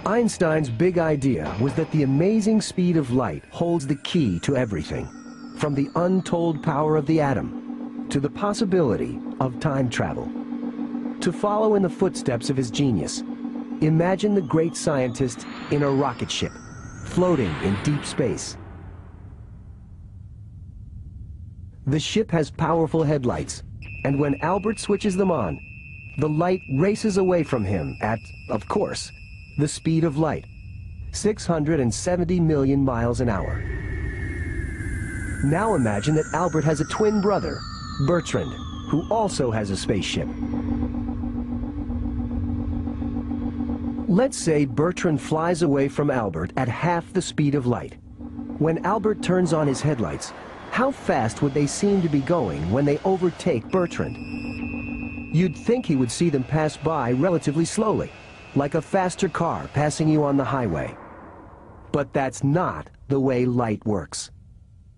Einstein's big idea was that the amazing speed of light holds the key to everything, from the untold power of the atom to the possibility of time travel. To follow in the footsteps of his genius, imagine the great scientist in a rocket ship, floating in deep space. The ship has powerful headlights, and when Albert switches them on, the light races away from him at, of course, the speed of light, 670 million miles an hour. Now imagine that Albert has a twin brother, Bertrand, who also has a spaceship. Let's say Bertrand flies away from Albert at half the speed of light. When Albert turns on his headlights, how fast would they seem to be going when they overtake Bertrand? You'd think he would see them pass by relatively slowly, like a faster car passing you on the highway. But that's not the way light works.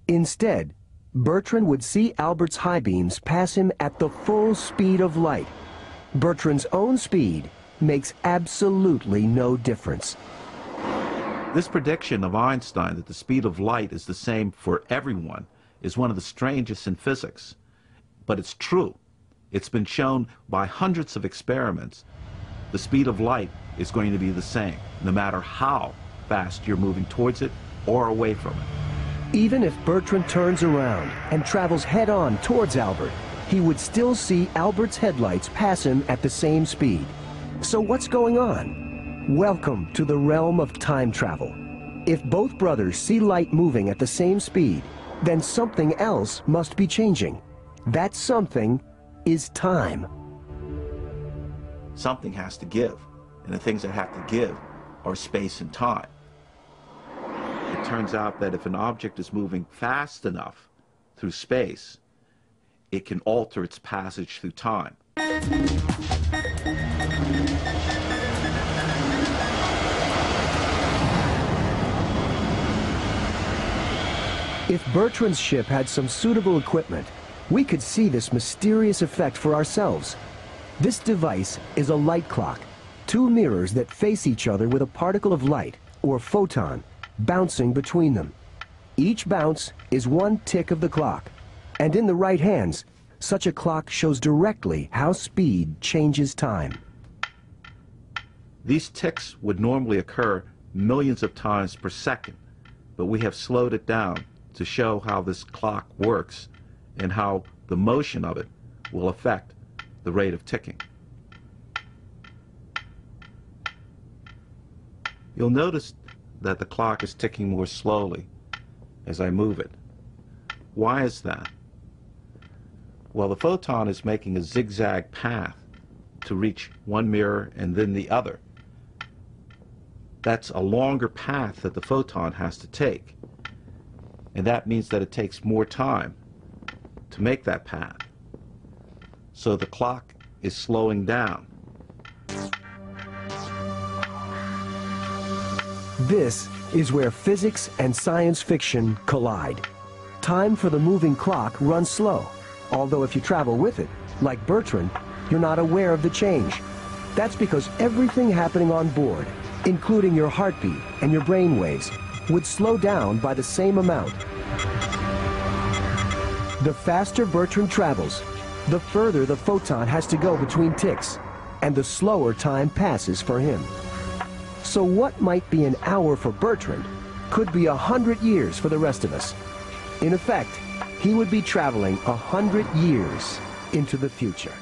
Instead, Bertrand would see Albert's high beams pass him at the full speed of light. Bertrand's own speed makes absolutely no difference. This prediction of Einstein that the speed of light is the same for everyone is one of the strangest in physics. But it's true. It's been shown by hundreds of experiments. The speed of light is going to be the same, no matter how fast you're moving towards it or away from it. Even if Bertrand turns around and travels head-on towards Albert, he would still see Albert's headlights pass him at the same speed. So what's going on? Welcome to the realm of time travel. If both brothers see light moving at the same speed, then something else must be changing. That something is time. Something has to give, and the things that have to give are space and time. It turns out that if an object is moving fast enough through space, it can alter its passage through time. If Bertrand's ship had some suitable equipment, we could see this mysterious effect for ourselves. This device is a light clock, two mirrors that face each other with a particle of light, or photon, bouncing between them. Each bounce is one tick of the clock, and in the right hands, such a clock shows directly how speed changes time. These ticks would normally occur millions of times per second, but we have slowed it down to show how this clock works and how the motion of it will affect the rate of ticking. You'll notice that the clock is ticking more slowly as I move it. Why is that? Well, the photon is making a zigzag path to reach one mirror and then the other. That's a longer path that the photon has to take, and that means that it takes more time to make that path. So the clock is slowing down. This is where physics and science fiction collide. Time for the moving clock runs slow, although if you travel with it, like Bertrand, you're not aware of the change. That's because everything happening on board, including your heartbeat and your brain waves, would slow down by the same amount. The faster Bertrand travels, the further the photon has to go between ticks, and the slower time passes for him. So what might be an hour for Bertrand could be 100 years for the rest of us. In effect, he would be traveling 100 years into the future.